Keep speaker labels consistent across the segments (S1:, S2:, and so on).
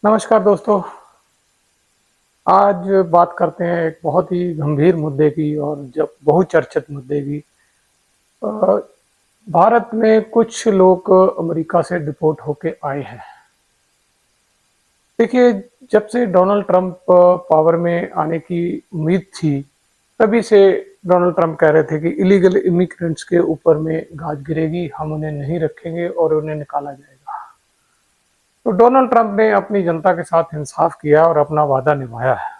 S1: नमस्कार दोस्तों। आज बात करते हैं एक बहुत ही गंभीर मुद्दे की और जब बहुचर्चित मुद्दे की। अ, भारत में कुछ लोग अमेरिका से डिपोर्ट होके आए हैं। देखिए, जब से डोनाल्ड ट्रंप पावर में आने की उम्मीद थी, तभी से डोनाल्ड ट्रंप कह रहे थे कि इलीगल इमिग्रेंट्स के ऊपर में गाज गिरेगी, हम उन्हें नहीं रखेंगे और उन्हें निकाला जाएगा। तो डोनाल्ड ट्रंप ने अपनी जनता के साथ इंसाफ किया और अपना वादा निभाया है।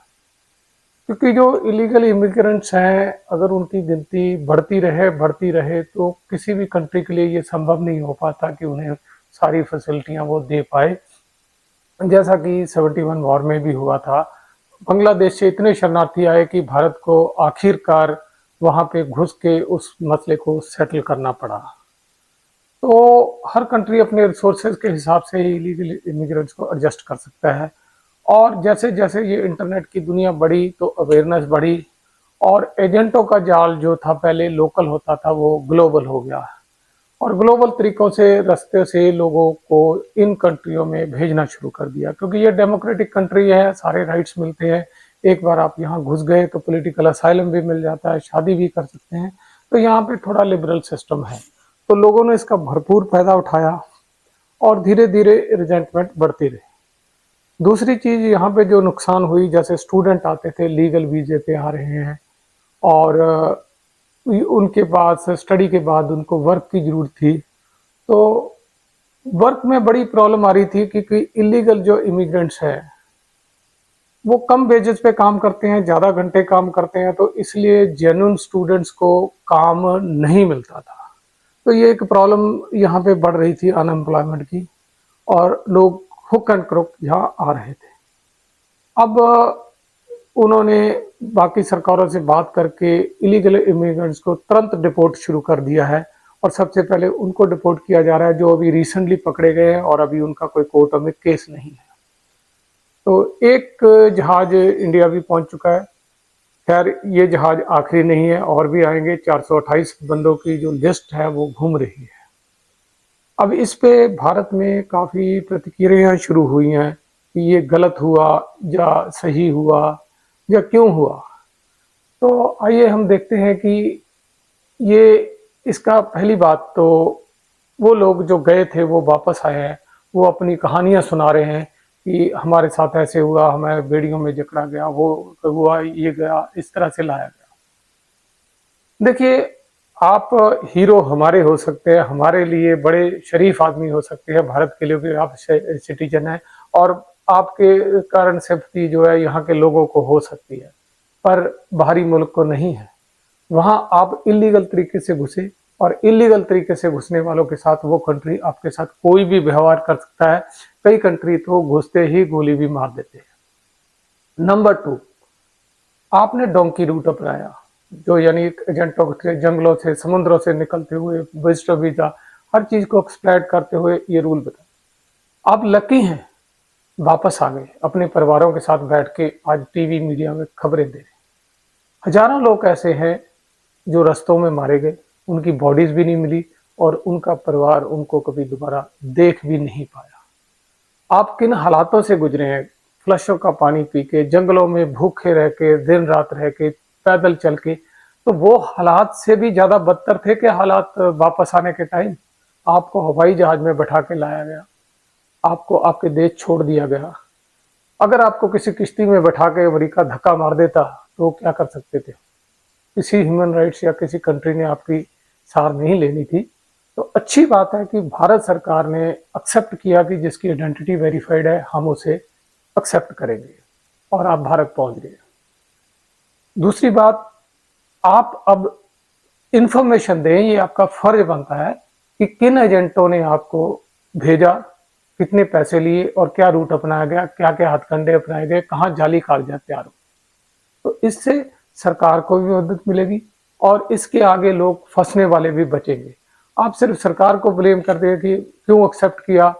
S1: क्योंकि जो इलीगल इमिग्रेंट्स हैं, अगर उनकी गिनती बढ़ती रहे तो किसी भी कंट्री के लिए ये संभव नहीं हो पाता कि उन्हें सारी फैसिलिटियां वो दे पाए। जैसा कि 71 वॉर में भी हुआ था, बांग्लादेश से इतने शरणार्थी आए कि भारत को आखिरकार वहां पे घुस के उस मसले को सेटल करना पड़ा। तो हर कंट्री अपने रिसोर्सेज के हिसाब से ही इलीगल इमिग्रेंट्स को एडजस्ट कर सकता है। और जैसे जैसे ये इंटरनेट की दुनिया बढ़ी तो अवेयरनेस बढ़ी और एजेंटों का जाल जो था पहले लोकल होता था वो ग्लोबल हो गया और ग्लोबल तरीकों से रास्ते से लोगों को इन कंट्रियों में भेजना शुरू कर दिया, क्योंकि ये डेमोक्रेटिक कंट्री है, सारे राइट्स मिलते हैं। एक बार आप यहाँ घुस गए तो पॉलिटिकल असाइलम भी मिल जाता है, शादी भी कर सकते हैं। तो यहाँ पे थोड़ा लिबरल सिस्टम है, तो लोगों ने इसका भरपूर फायदा उठाया और धीरे धीरे रिजेंटमेंट बढ़ती रही। दूसरी चीज यहाँ पे जो नुकसान हुई, जैसे स्टूडेंट आते थे लीगल वीजे पे आ रहे हैं और उनके पास स्टडी के बाद उनको वर्क की जरूरत थी। तो वर्क में बड़ी प्रॉब्लम आ रही थी क्योंकि इलीगल जो इमिग्रेंट्स हैं वो कम वेजेस पे काम करते हैं, ज़्यादा घंटे काम करते हैं, तो इसलिए जेन्युइन स्टूडेंट्स को काम नहीं मिलता था। तो ये एक प्रॉब्लम यहाँ पे बढ़ रही थी अनएम्प्लॉयमेंट की, और लोग हुक एंड क्रोक यहाँ आ रहे थे। अब उन्होंने बाकी सरकारों से बात करके इलीगल इमिग्रेंट्स को तुरंत डिपोर्ट शुरू कर दिया है और सबसे पहले उनको डिपोर्ट किया जा रहा है जो अभी रिसेंटली पकड़े गए हैं और अभी उनका कोई कोर्ट में केस नहीं है। तो एक जहाज इंडिया भी पहुंच चुका है। खैर, ये जहाज आखिरी नहीं है, और भी आएंगे। 428 बंदों की जो लिस्ट है वो घूम रही है। अब इस पे भारत में काफ़ी प्रतिक्रियाएं शुरू हुई हैं कि ये गलत हुआ या सही हुआ या क्यों हुआ। तो आइए हम देखते हैं कि ये इसका पहली बात तो वो लोग जो गए थे वो वापस आए हैं, वो अपनी कहानियां सुना रहे हैं कि हमारे साथ ऐसे हुआ, हमारे बेड़ियों में जकड़ा गया, वो हुआ, ये गया, इस तरह से लाया गया। देखिए, आप हीरो हमारे हो सकते हैं, हमारे लिए बड़े शरीफ आदमी हो सकते हैं, भारत के लिए भी आप सिटीजन हैं और आपके कारण सिंपैथी जो है यहाँ के लोगों को हो सकती है, पर बाहरी मुल्क को नहीं है। वहां आप इलीगल तरीके से घुसे और इलीगल तरीके से घुसने वालों के साथ वो कंट्री आपके साथ कोई भी व्यवहार कर सकता है। कई कंट्री तो घुसते ही गोली भी मार देते हैं। नंबर टू, आपने डोंकी रूट अपनाया, जो यानी एजेंटों के जंगलों से, समुद्रों से निकलते हुए विजिटर वीजा, हर चीज को एक्सप्लॉइट करते हुए ये रूल बताया। आप लकी हैं, वापस आ गए, अपने परिवारों के साथ बैठ के आज टीवी मीडिया में खबरें दे रहे। हजारों लोग ऐसे हैं जो रास्तों में मारे गए, उनकी बॉडीज भी नहीं मिली और उनका परिवार उनको कभी दोबारा देख भी नहीं पाया। आप किन हालातों से गुजरे हैं, फ्लशों का पानी पी के, जंगलों में भूखे रह के, दिन रात रह के, पैदल चल के, तो वो हालात से भी ज्यादा बदतर थे कि हालात वापस आने के टाइम आपको हवाई जहाज में बैठा के लाया गया, आपको आपके देश छोड़ दिया गया। अगर आपको किसी किश्ती में बैठा के अमेरिका धक्का मार देता तो क्या कर सकते थे? किसी ह्यूमन राइट्स या किसी कंट्री ने आपकी सार नहीं लेनी थी। तो अच्छी बात है कि भारत सरकार ने एक्सेप्ट किया कि जिसकी आइडेंटिटी वेरीफाइड है हम उसे एक्सेप्ट करेंगे और आप भारत पहुंच गए। दूसरी बात, आप अब इंफॉर्मेशन दें, ये आपका फर्ज बनता है कि किन एजेंटों ने आपको भेजा, कितने पैसे लिए और क्या रूट अपनाया गया, क्या क्या हथकंडे अपनाए गए, कहाँ जाली कागजात तैयार हो। तो इससे सरकार को भी मदद मिलेगी और इसके आगे लोग फंसने वाले भी बचेंगे। आप सिर्फ सरकार को ब्लेम करते हैं कि क्यों एक्सेप्ट किया,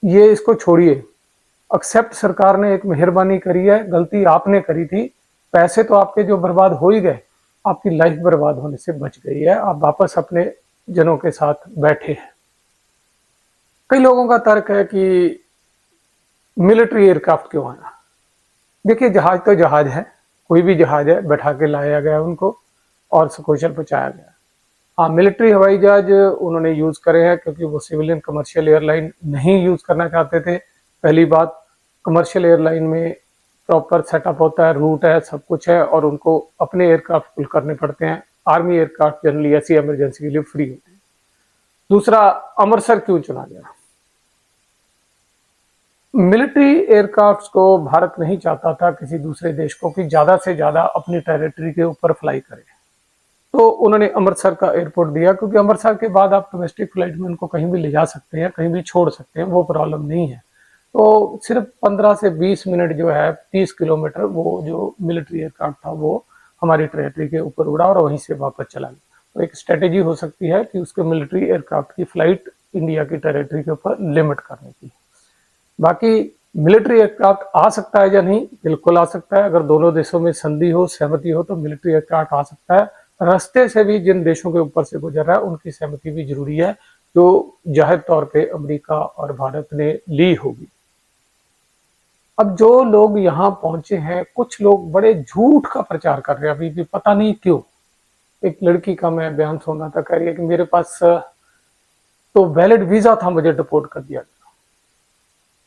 S1: ये इसको छोड़िए। एक्सेप्ट सरकार ने एक मेहरबानी करी है, गलती आपने करी थी। पैसे तो आपके जो बर्बाद हो ही गए, आपकी लाइफ बर्बाद होने से बच गई है, आप वापस अपने जनों के साथ बैठे हैं। कई लोगों का तर्क है कि मिलिट्री एयरक्राफ्ट क्यों आया? देखिए, जहाज तो जहाज है, कोई भी जहाज है, बैठा के लाया गया उनको और सकुशल पहुंचाया गया। हाँ, मिलिट्री हवाई जहाज उन्होंने यूज करे हैं क्योंकि वो सिविलियन कमर्शियल एयरलाइन नहीं यूज करना चाहते थे। पहली बात, कमर्शियल एयरलाइन में प्रॉपर सेटअप होता है, रूट है, सब कुछ है और उनको अपने एयरक्राफ्ट पुल करने पड़ते हैं। आर्मी एयरक्राफ्ट जनरली ऐसी इमरजेंसी के लिए फ्री होते हैं। दूसरा, अमृतसर क्यों चुना गया? मिलिट्री एयरक्राफ्ट को भारत नहीं चाहता था किसी दूसरे देश को कि ज्यादा से ज्यादा अपनी टेरिटरी के ऊपर फ्लाई करे, तो उन्होंने अमृतसर का एयरपोर्ट दिया क्योंकि अमृतसर के बाद आप डोमेस्टिक फ्लाइट में उनको कहीं भी ले जा सकते हैं, कहीं भी छोड़ सकते हैं, वो प्रॉब्लम नहीं है। तो सिर्फ 15 से 20 मिनट जो है, 30 किलोमीटर, वो जो मिलिट्री एयरक्राफ्ट था वो हमारी टेरिटरी के ऊपर उड़ा और वहीं से वापस चला गया। तो एक स्ट्रेटेजी हो सकती है कि उसके मिलिट्री एयरक्राफ्ट की फ्लाइट इंडिया की टेरिटरी के ऊपर लिमिट करने की। बाकी मिलिट्री एयरक्राफ्ट आ सकता है या नहीं, बिल्कुल आ सकता है। अगर दोनों देशों में संधि हो, सहमति हो, तो मिलिट्री एयरक्राफ्ट आ सकता है। रास्ते से भी जिन देशों के ऊपर से गुजर रहा है उनकी सहमति भी जरूरी है, जो जाहिर तौर पे अमेरिका और भारत ने ली होगी। अब जो लोग यहाँ पहुंचे हैं, कुछ लोग बड़े झूठ का प्रचार कर रहे हैं, अभी भी पता नहीं क्यों। एक लड़की का मैं बयान सुन रहा था, कह रही है कि मेरे पास तो वैलिड वीजा था, मुझे डिपोर्ट कर दिया गया।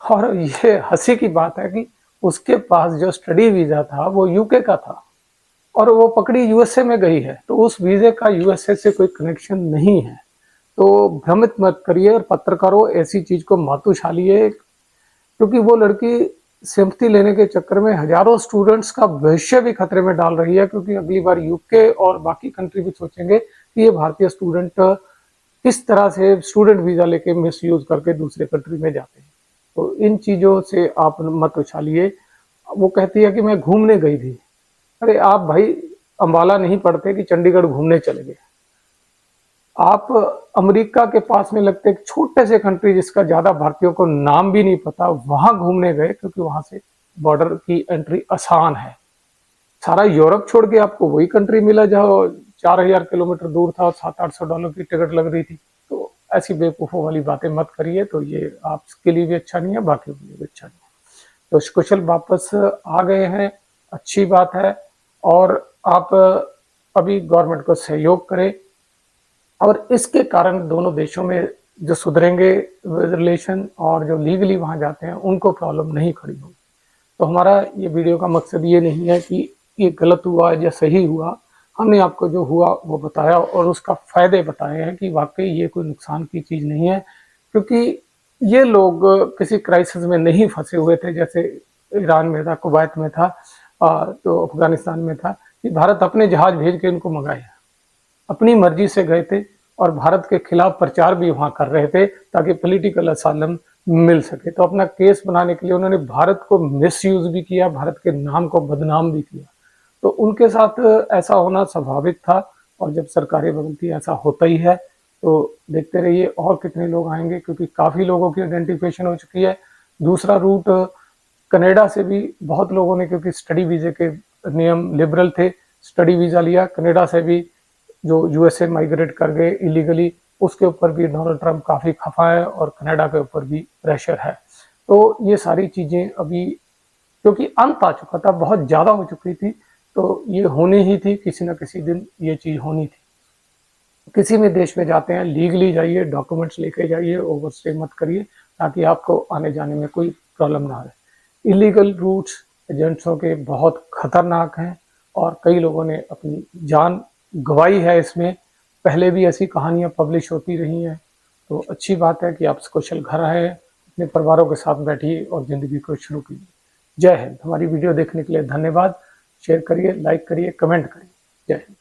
S1: और ये हंसी की बात है कि उसके पास जो स्टडी वीजा था वो यूके का था और वो पकड़ी यूएसए में गई है, तो उस वीजे का यूएसए से कोई कनेक्शन नहीं है। तो भ्रमित मत करिए और पत्रकारों ऐसी चीज को मत उछालिए, क्योंकि वो लड़की सिंपैथी लेने के चक्कर में हजारों स्टूडेंट्स का भविष्य भी खतरे में डाल रही है, क्योंकि अगली बार यूके और बाकी कंट्री भी सोचेंगे कि ये भारतीय स्टूडेंट किस तरह से स्टूडेंट वीजा लेके मिस यूज करके दूसरे कंट्री में जाते हैं। तो इन चीजों से आप मत उछालिए। वो कहती है कि मैं घूमने गई थी। अरे आप भाई अंबाला नहीं पढ़ते कि चंडीगढ़ घूमने चले गए। आप अमेरिका के पास में लगते एक छोटे से कंट्री जिसका ज्यादा भारतीयों को नाम भी नहीं पता, वहां घूमने गए क्योंकि वहां से बॉर्डर की एंट्री आसान है। सारा यूरोप छोड़ के आपको वही कंट्री मिला जहां 4000 किलोमीटर दूर था और $700-800 की टिकट लग रही थी। तो ऐसी बेवकूफों वाली बातें मत करिए, तो ये आपके लिए भी अच्छा नहीं है, बाकी के लिए भी अच्छा नहीं है। तो कुशल वापस आ गए हैं, अच्छी बात है। और आप अभी गवर्नमेंट को सहयोग करें और इसके कारण दोनों देशों में जो सुधरेंगे रिलेशन और जो लीगली वहां जाते हैं उनको प्रॉब्लम नहीं खड़ी होगी। तो हमारा ये वीडियो का मकसद ये नहीं है कि ये गलत हुआ या सही हुआ, हमने आपको जो हुआ वो बताया और उसका फायदे बताए हैं कि वाकई ये कोई नुकसान की चीज नहीं है, क्योंकि ये लोग किसी क्राइसिस में नहीं फंसे हुए थे जैसे ईरान में था, कुवैत में था, तो अफगानिस्तान में था, कि भारत अपने जहाज भेज के इनको मंगाए, अपनी मर्जी से गए थे और भारत के खिलाफ प्रचार भी वहां कर रहे थे ताकि पॉलिटिकल असाइलम मिल सके। तो अपना केस बनाने के लिए उन्होंने भारत को मिसयूज भी किया, भारत के नाम को बदनाम भी किया। तो उनके साथ ऐसा होना स्वाभाविक था और जब सरकारें बदलती ऐसा होता ही है। तो देखते रहिए और कितने लोग आएंगे, क्योंकि काफी लोगों की आइडेंटिफिकेशन हो चुकी है। दूसरा रूट कनाडा से भी बहुत लोगों ने, क्योंकि स्टडी वीजे के नियम लिबरल थे, स्टडी वीजा लिया। कनाडा से भी जो यूएसए माइग्रेट कर गए इलीगली, उसके ऊपर भी डोनाल्ड ट्रंप काफी खफा है और कनाडा के ऊपर भी प्रेशर है। तो ये सारी चीजें अभी, क्योंकि अंत आ चुका था, बहुत ज्यादा हो चुकी थी, तो ये होनी ही थी, किसी न किसी दिन ये चीज होनी थी। किसी भी देश में जाते हैं लीगली जाइए, डॉक्यूमेंट्स लेके जाइए, ओवरस्टे मत करिए ताकि आपको आने जाने में कोई प्रॉब्लम ना आए। इलीगल रूट्स एजेंट्सों के बहुत खतरनाक हैं और कई लोगों ने अपनी जान गवाई है इसमें। पहले भी ऐसी कहानियां पब्लिश होती रही हैं। तो अच्छी बात है कि आप सकुशल घर आए, अपने परिवारों के साथ बैठिए और ज़िंदगी को शुरू कीजिए। जय हिंद। हमारी वीडियो देखने के लिए धन्यवाद। शेयर करिए, लाइक करिए, कमेंट करिए। जय हिंद।